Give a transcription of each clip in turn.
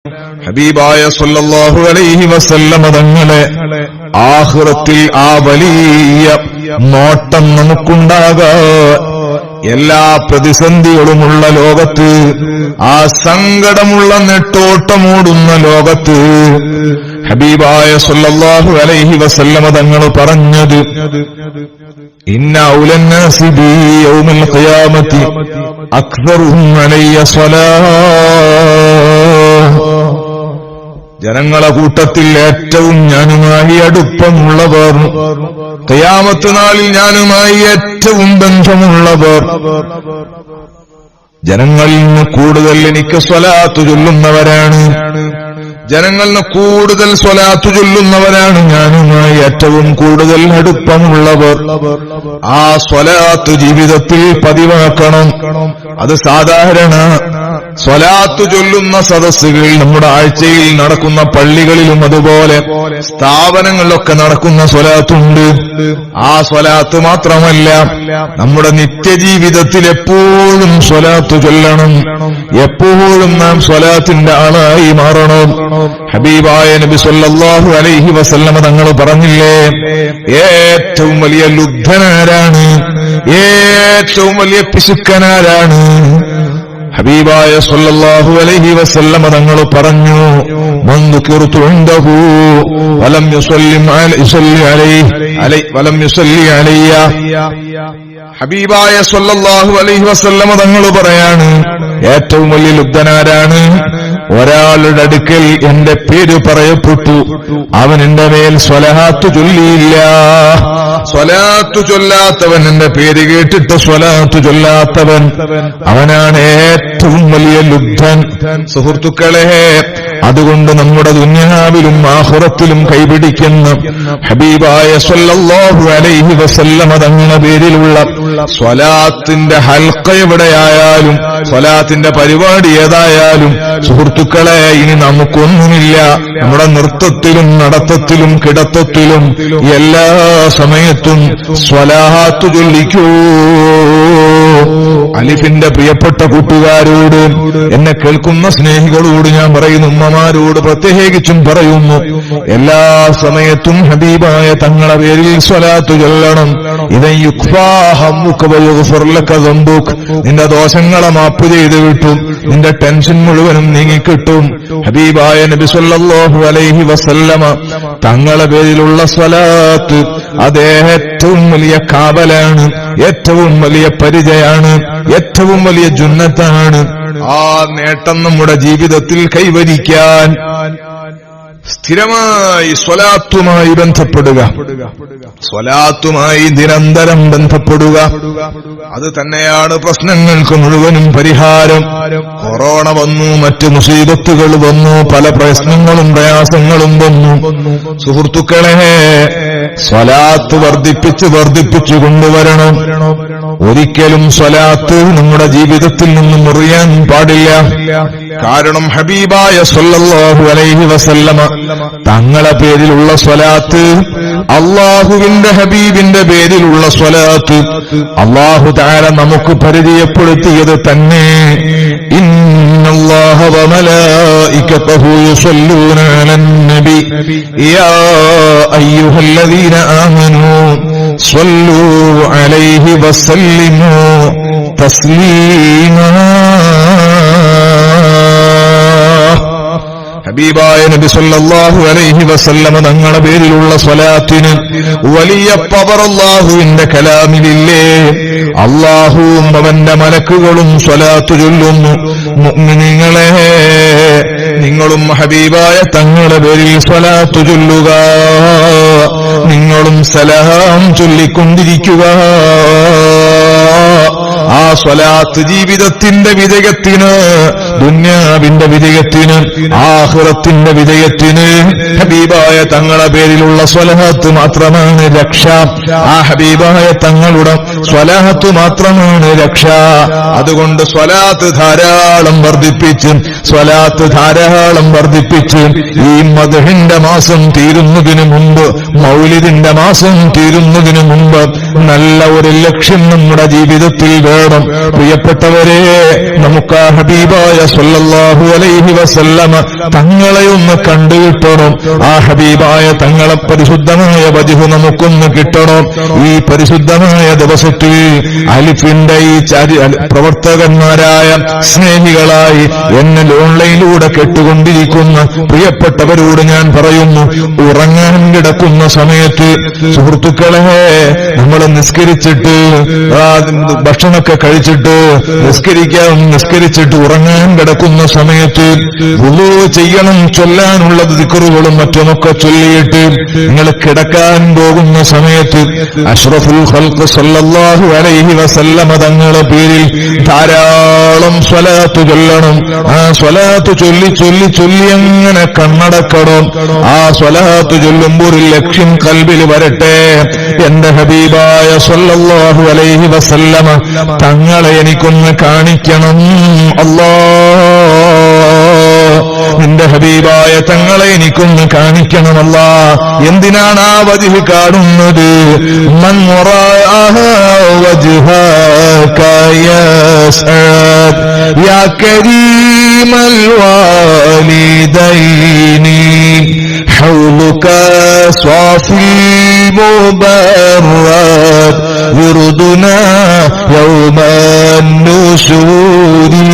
ഹബീബായ സല്ലല്ലാഹു അലൈഹി വസല്ലമ തങ്ങളെ ആഖിറത്തിൽ ആ വലിയ നോട്ടം നമുക്കുണ്ടാകാൻ, എല്ലാ പ്രതിസന്ധികളുമുള്ള ലോകത്ത്, ആ സങ്കടമുള്ള നെട്ടോട്ടമോടുന്ന ലോകത്ത് ഹബീബായ സല്ലല്ലാഹു അലൈഹി വസല്ലമ തങ്ങൾ പറഞ്ഞത്, ഇന്ന ഔലന്നാസി ബി യൗമൽ ഖിയാമത്തി അക്സറുഹും അലയ്യ സ്വലാഹ്. ജനങ്ങളെ കൂട്ടത്തിൽ ഏറ്റവും ഞാനുമായി അടുപ്പമുള്ളവർ, ഖിയാമത്ത് നാളിൽ ഞാനുമായി ഏറ്റവും ബന്ധമുള്ളവർ, ജനങ്ങളിൽ നിന്ന് കൂടുതൽ എനിക്ക് സ്വലാത്ത് ചൊല്ലുന്നവരാണ്, ജനങ്ങളിൽ നിന്ന് കൂടുതൽ സ്വലാത്ത് ചൊല്ലുന്നവരാണ് ഞാനുമായി ഏറ്റവും കൂടുതൽ അടുപ്പമുള്ളവർ. ആ സ്വലാത്ത് ജീവിതത്തിൽ പതിവാക്കണം. അത് സാധാരണ സ്വലാത്ത് ചൊല്ലുന്ന സദസ്സുകളിൽ, നമ്മുടെ ആഴ്ചയിൽ നടക്കുന്ന പള്ളികളിലും അതുപോലെ സ്ഥാപനങ്ങളിലൊക്കെ നടക്കുന്ന സ്വലാത്തുണ്ട്. ആ സ്വലാത്ത് മാത്രമല്ല, നമ്മുടെ നിത്യജീവിതത്തിൽ എപ്പോഴും സ്വലാത്ത് ചൊല്ലണം. എപ്പോഴും നാം സ്വലാത്തിന്റെ ആളായി മാറണം. ഹബീബായ നബി സല്ലല്ലാഹു അലൈഹി വസല്ലമ തങ്ങൾ പറഞ്ഞില്ലേ, ഏറ്റവും വലിയ ലുബ്ധനാരാണ്, ഏറ്റവും വലിയ പിശുക്കനാരാണ്? ഹബീബായ സല്ലല്ലാഹു അലൈഹി വസല്ലമ തങ്ങൾ പറഞ്ഞു, മൻ ദുകിറതു ഇൻദഹു വലം യുസല്ലി അലയ്യ. ഹബീബായ സല്ലല്ലാഹു അലൈഹി വസല്ലമ തങ്ങൾ പറയാണ്, ഏറ്റവും വലിയ ലുബ്ധനാരാണ്? ഒരാളുടെ അടുക്കൽ എന്റെ പേര് പറയപ്പെട്ടു, അവൻ എന്റെ മേൽ സ്വലാത്ത് ചൊല്ലിയില്ല. സ്വലാത്ത് ചൊല്ലാത്തവൻ, എന്റെ പേര് കേട്ടിട്ട് സ്വലാത്ത് ചൊല്ലാത്തവൻ, അവനാണ് ഏറ്റവും വലിയ ലുബ്ധൻ. സുഹൃത്തുക്കളെ, അതുകൊണ്ട് നമ്മുടെ ദുനിയാവിലും ആഖിറത്തിലും കൈപിടിക്കുന്ന ഹബീബായ സല്ലല്ലാഹു അലൈഹി വസല്ലമ തങ്ങളുടെ പേരിലുള്ള സ്വലാത്തിന്റെ ഹൽഖ എവിടെയായാലും, സ്വലാത്തിന്റെ പരിപാടി ഏതായാലും, സുഹൃത്തുക്കളെ, ഇനി നമുക്കൊന്നുമില്ല. നമ്മുടെ നൃത്തത്തിലും നടത്തത്തിലും കിടത്തത്തിലും എല്ലാ സമയത്തും സ്വലാത്ത് ചൊല്ലിക്കൂ. അലിഫിന്റെ പ്രിയപ്പെട്ട കൂട്ടുകാരോട്, എന്നെ കേൾക്കുന്ന സ്നേഹികളോട് ഞാൻ പറയുന്നു, ഉമ്മമാരോട് പ്രത്യേകിച്ചും പറയുന്നു, എല്ലാ സമയത്തും ഹബീബായ തങ്ങളെ പേരിൽ സ്വലാത്ത് ചൊല്ലണം. നിന്റെ ദോഷങ്ങളെ മാപ്പ് ചെയ്ത് കിട്ടും, നിന്റെ ടെൻഷൻ മുഴുവനും നീങ്ങിക്കിട്ടും. ഹബീബായ നബി സല്ലല്ലാഹു അലൈഹി വസല്ലമ തങ്ങളെ പേരിലുള്ള സ്വലാത്ത് അത് ഏറ്റവും വലിയ കാവലാണ്, ഏറ്റവും വലിയ പരിചയാണ്, ഏറ്റവും വലിയ ജുന്നത്താണ്. ആ നേട്ടം നമ്മുടെ ജീവിതത്തിൽ കൈവരിക്കാൻ സ്ഥിരമായി സ്വലാത്തുമായി ബന്ധപ്പെടുക, സ്വലാത്തുമായി നിരന്തരം ബന്ധപ്പെടുക. അത് തന്നെയാണ് പ്രശ്നങ്ങൾക്ക് മുഴുവനും പരിഹാരം. കൊറോണ വന്നു, മറ്റ് മുസീബത്തുകൾ വന്നു, പല പ്രശ്നങ്ങളും പ്രയാസങ്ങളും വന്നു. സുഹൃത്തുക്കളെ, സ്വലാത്ത് വർദ്ധിപ്പിച്ചു കൊണ്ടുവരണം. ഒരിക്കലും സ്വലാത്ത് നമ്മുടെ ജീവിതത്തിൽ നിന്നും മുറിയാൻ പാടില്ല. കാരണം ഹബീബായ സല്ലല്ലാഹു അലൈഹി വസല്ലമ തങ്ങളെ പേരിലുള്ള സ്വലാത്ത്, അള്ളാഹുവിന്റെ ഹബീബിന്റെ പേരിലുള്ള സ്വലാത്ത് അള്ളാഹു തആല നമുക്ക് പരിചയപ്പെടുത്തിയത് തന്നെ. ഇന്നല്ലാഹ വമലായികതഹു യുസല്ലൂന അലൻ നബി യാ അയ്യുഹല്ലദീന ആമനൂ സ്വല്ലൂ അലൈഹി വസല്ലിമൂ തസ്ലീമാ. ഹബീബായ നബി സല്ലല്ലാഹു അലൈഹി വസല്ലമ തങ്ങളുടെ പേരിലുള്ള സ്വലാത്തിന് വലിയ പവർ അല്ലാഹുവിന്റെ കലാമിലില്ലേ. അല്ലാഹുവും അവന്റെ മലക്കുകളും സ്വലാത്ത് ചൊല്ലുന്നു. മുഅ്മിനീങ്ങളെ, നിങ്ങളും ഹബീബായ തങ്ങളുടെ പേരിൽ സ്വലാത്ത് ചൊല്ലുക, നിങ്ങളും സലാം ചൊല്ലിക്കൊണ്ടിരിക്കുക. ആ സ്വലാത്ത് ജീവിതത്തിന്റെ വിജയത്തിന്, ദുന്യാവിന്റെ വിജയത്തിന്, ആഖിറത്തിന്റെ വിജയത്തിന് ഹബീബായ തങ്ങളുടെ പേരിലുള്ള സ്വലാത്ത് മാത്രമാണ് രക്ഷ. ആ ഹബീബായ തങ്ങളുടെ സ്വലാത്ത് മാത്രമാണ് രക്ഷ. അതുകൊണ്ട് സ്വലാത്ത് ധാരാളം വർദ്ധിപ്പിച്ച്, സ്വലാത്ത് ധാരാളം വർദ്ധിപ്പിച്ച് ഈ മദ്ഹിന്റെ മാസം തീരുന്നതിന് മുമ്പ്, മൗലിദിന്റെ മാസം തീരുന്നതിന് മുമ്പ് നല്ല ഒരു ലക്ഷ്യം നമ്മുടെ ജീവിതത്തിൽ വേണം. വേണം. പ്രിയപ്പെട്ടവരെ, നമുക്ക് ആ ഹബീബായ സ്വല്ലല്ലാഹു അലൈഹി വസല്ലമ തങ്ങളെ ഒന്ന് കണ്ടുകിട്ടണം. ആ ഹബീബായ തങ്ങളെ പരിശുദ്ധമായ വജ്ഹ് നമുക്കൊന്ന് കിട്ടണം. ഈ പരിശുദ്ധമായ ദിവസത്തിൽ അലിഫിന്റെ ഈ പ്രവർത്തകന്മാരായ സ്നേഹികളായി എന്നെ ഓൺലൈനിലൂടെ കേട്ടുകൊണ്ടിരിക്കുന്ന പ്രിയപ്പെട്ടവരോട് ഞാൻ പറയുന്നു, ഉറങ്ങാൻ കിടക്കുന്ന സമയത്ത് സുഹൃത്തുക്കളെ, നമ്മൾ നിസ്കരിച്ചിട്ട് ഭക്ഷണമൊക്കെ കഴിച്ചിട്ട് നിസ്കരിച്ചിട്ട് ഉറങ്ങാൻ കിടക്കുന്ന സമയത്ത് വുളൂ ചെയ്യണം. ചൊല്ലാനുള്ള ദിക്റുകളും മറ്റുമൊക്കെ ചൊല്ലിയിട്ട് നിങ്ങൾ കിടക്കാൻ പോകുന്ന സമയത്ത് അഷ്റഫുൽ ഖൽഖ് സല്ലല്ലാഹു അലൈഹി വസല്ലമ തങ്ങളുടെ പേരിൽ ധാരാളം സ്വലാത്ത് ചൊല്ലണം. ആ സ്വലാത്ത് ചൊല്ലി ചൊല്ലി ചൊല്ലി അങ്ങനെ കണ്ണടക്കണം. ആ സ്വലാത്ത് ചൊല്ലുമ്പോൾ ഒരു ലക്ഷ്യം കൽബിൽ വരട്ടെ. എന്റെ ഹബീബായ സല്ലല്ലാഹു അലൈഹി വസല്ലമ തങ്ങളെ എനിക്കൊന്ന് കാണിക്കണം അല്ലാഹ്. നിന്റെ ഹബീബായ തങ്ങളെ എനിക്കൊന്ന് കാണിക്കണമല്ല. എന്തിനാണ് ആ വജ്ഹ് കാണുന്നത്? മൻ വറാഅഹ വജ്ഹക യസ്അദ് യാ കരീമൽ വാലിദൈനി ഹൗലുക സ്വാഫി മുബറദ് വിറുദുനാ യൗമൻ നുശൂരി.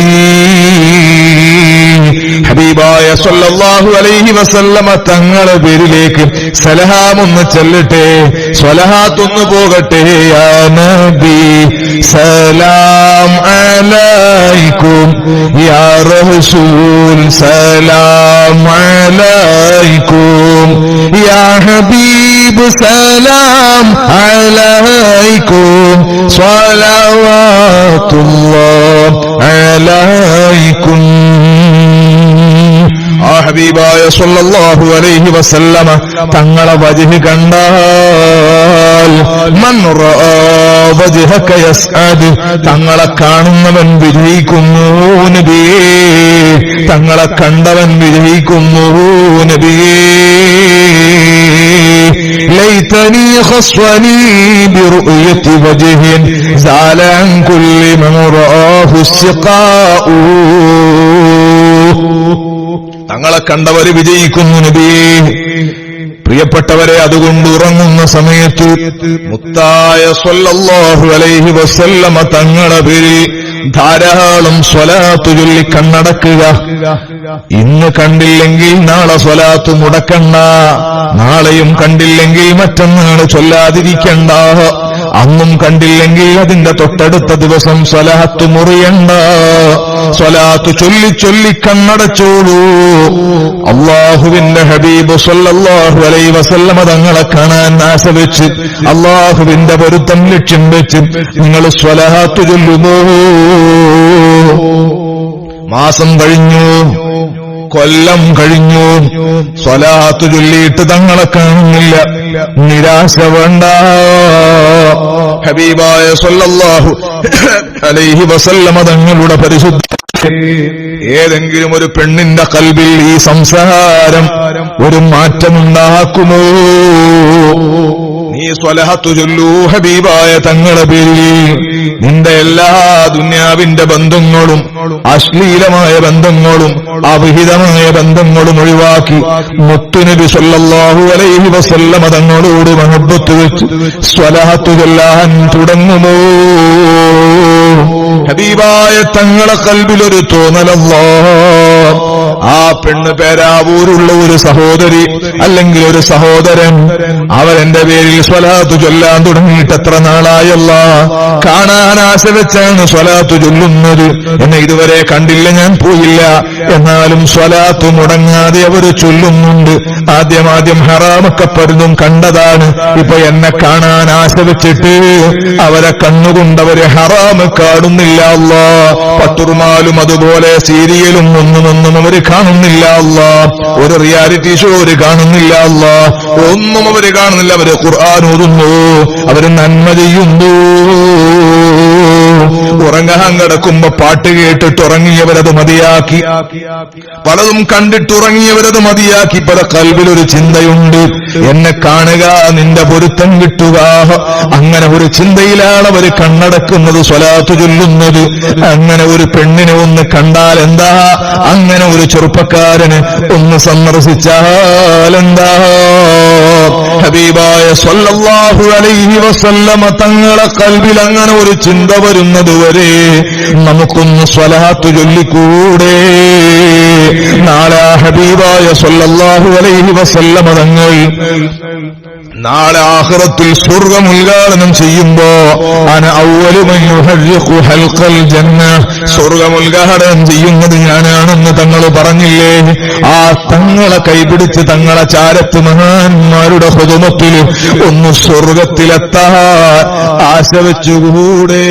ഹബീബായ സല്ലല്ലാഹു അലൈഹി വസല്ലമ തങ്ങളെ പേരിലേക്ക് സലാമൊന്ന് ചെല്ലട്ടെ, സ്വലഹാത്തൊന്ന് പോകട്ടെ. യാ നബി സലാം അലൈക്കും, യാ റസൂൽ സലാം അലൈക്കും, യാ ഹബീബ് സലാം അലൈക്കും, സ്വലവാത്തുല്ലാഹ് അലൈക്കും. ആ ഹബീബായ സല്ലല്ലാഹു അലൈഹി വസല്ലമ തങ്ങളെ വജ്ഹ് കണ്ടാൽ മൻ റആ വജ്ഹക യസ്അദ്, തങ്ങളെ കാണുന്നവൻ വിജയിക്കുന്നു നബിയേ, തങ്ങളെ കണ്ടവൻ വിജയിക്കുന്നു നബിയേ. ലൈതനി ഖസ്വനി ബിറുഅയതി വജ്ഹിൻ സാല അൻ കുല്ലി മൻ റആഹു സിഖാഉ. തങ്ങളെ കണ്ടവര് വിജയിക്കുന്നു നബിയേ. പ്രിയപ്പെട്ടവരെ, അതുകൊണ്ട് ഉറങ്ങുന്ന സമയത്ത് മുത്തായ സ്വല്ലല്ലാഹു അലൈഹി വസല്ലമ തങ്ങളെ പേരിൽ ധാരാളം സ്വലാത്ത് ചൊല്ലി കണ്ണടക്കുക. ഇന്ന് കണ്ടില്ലെങ്കിൽ നാളെ സ്വലാത്ത് മുടക്കണ്ട, നാളെയും കണ്ടില്ലെങ്കിൽ മറ്റന്നാൾ ചൊല്ലാതിരിക്കണ്ട, അന്നും കണ്ടില്ലെങ്കിൽ അതിന്റെ തൊട്ടടുത്ത ദിവസം സ്വലാത്ത് മുറിയണ്ട. സ്വലാത്ത് ചൊല്ലി ചൊല്ലി കണ്ണടച്ചോളൂ. അല്ലാഹുവിന്റെ ഹബീബ് സ്വല്ലല്ലാഹു അലൈഹി വസല്ലമ തങ്ങളെ കാണാൻ ആശ വെച്ച്, അല്ലാഹുവിന്റെ പൊരുത്തം ലക്ഷ്യം വെച്ച് നിങ്ങൾ സ്വലാത്ത് ചൊല്ലുമോ? മാസം കഴിഞ്ഞു, കൊല്ലം കഴിഞ്ഞു, സ്വലാത്ത് ചൊല്ലിയിട്ട് തങ്ങളെ കാണുന്നില്ല. നിരാശ വേണ്ട. ഹബീബായ സ്വല്ലല്ലാഹു അലൈഹി വസല്ലമ തങ്ങളുടെ പരിശുദ്ധ ഏതെങ്കിലും ഒരു പെണ്ണിന്റെ കൽബിൽ ഈ സംസാരം ഒരു മാറ്റമുണ്ടാക്കുമോ? നീ സ്വലഹത്തു ചൊല്ലൂ ഹബീബായ തങ്ങളെ പേരിൽ. നിന്റെ എല്ലാ ദുന്യാവിന്റെ ബന്ധങ്ങളും അശ്ലീലമായ ബന്ധങ്ങളും അവിഹിതമായ ബന്ധങ്ങളും ഒഴിവാക്കി മുത്തുനബി സല്ലല്ലാഹു അലൈഹി വസല്ലമ തങ്ങളോട് മഹബ്ബത്ത് വെച്ച് സ്വലഹത്തു ചൊല്ലാൻ തുടങ്ങുമോ? ഹബീബായ തങ്ങളെ കൽബിലൊരു തോന്നലല്ലോ. ആ പെണ്ണ് പേരാവൂരുള്ള ഒരു സഹോദരി അല്ലെങ്കിൽ ഒരു സഹോദരൻ, അവരെന്റെ പേരിൽ സ്വലാത്ത് ചൊല്ലാൻ തുടങ്ങിയിട്ട് എത്ര നാളായല്ല. കാണാൻ ആശ വെച്ചാണ് സ്വലാത്ത് ചൊല്ലുന്നത്. എന്നെ ഇതുവരെ കണ്ടില്ല, ഞാൻ പോയില്ല, എന്നാലും സ്വലാത്ത് മുടങ്ങാതെ അവര് ചൊല്ലുന്നുണ്ട്. ആദ്യം ഹറാമൊക്കെ പലതും കണ്ടതാണ്. ഇപ്പൊ എന്നെ കാണാൻ ആശ വെച്ചിട്ട് അവരെ കണ്ണുകൊണ്ടവര് ഹറാമ് കാണുന്നില്ല അല്ലാ. പട്ടുറുമാലും അതുപോലെ സീരിയലും ഒന്നും അവര് കാണുന്നില്ല അല്ലാ. ഒരു റിയാലിറ്റി ഷോ അവര് കാണുന്നില്ല അല്ലാ. ഒന്നും അവര് കാണുന്നില്ല. അവര് ഖുർആൻ ഓതുന്നു, അവര് നന്മ ചെയ്യുന്നു. ഉറങ്ങാൻ കിടക്കുമ്പോ പാട്ട് കേട്ടിട്ട് ഉറങ്ങിയവരത് മതിയാക്കി, പലതും കണ്ടിട്ടുറങ്ങിയവരത് മതിയാക്കി. പല കൽവിലൊരു ചിന്തയുണ്ട്, എന്നെ കാണുക, നിന്റെ പൊരുത്തം കിട്ടുക. അങ്ങനെ ഒരു ചിന്തയിലാണ് അവർ കണ്ണടക്കുന്നത്, സ്വലാത്ത് ചൊല്ലുന്നത്. അങ്ങനെ ഒരു പെണ്ണിനെ ഒന്ന് കണ്ടാൽ എന്താ, അങ്ങനെ ഒരു ചെറുപ്പക്കാരന് ഒന്ന് സന്ദർശിച്ചാൽ എന്താ? ഹബീബായ സ്വല്ലല്ലാഹു അലൈഹി വസല്ലമ തങ്ങളെ കൽബിൽ അങ്ങനെ ഒരു ചിന്ത വരുന്നതുവരെ നമുക്കൊന്ന് സ്വലാത്ത് ചൊല്ലിക്കൂടെ? നാളെ ഹബീബായ സ്വല്ലല്ലാഹു അലൈഹി വസല്ലമ തങ്ങൾ നാളെ ആഖിറത്തിൽ സ്വർഗ്ഗം ഉദ്ഘാടനം ചെയ്യുമ്പോ അന അവ്വലു മൻ യുഹർരിഖു ഹൽഖൽ ജന്ന, സ്വർഗ്ഗം ഉദ്ഘാടനം ചെയ്യുന്നത് ഞാനാണെന്ന് തങ്ങൾ പറഞ്ഞില്ലേ? ആ തങ്ങളെ കൈപിടിച്ച് തങ്ങളെ ചാരത്ത് മഹാന്മാരുടെ ഖുദുമത്തിൽ ഒന്ന് സ്വർഗ്ഗത്തിലെത്താൻ ആശ വെച്ചുകൂടെ?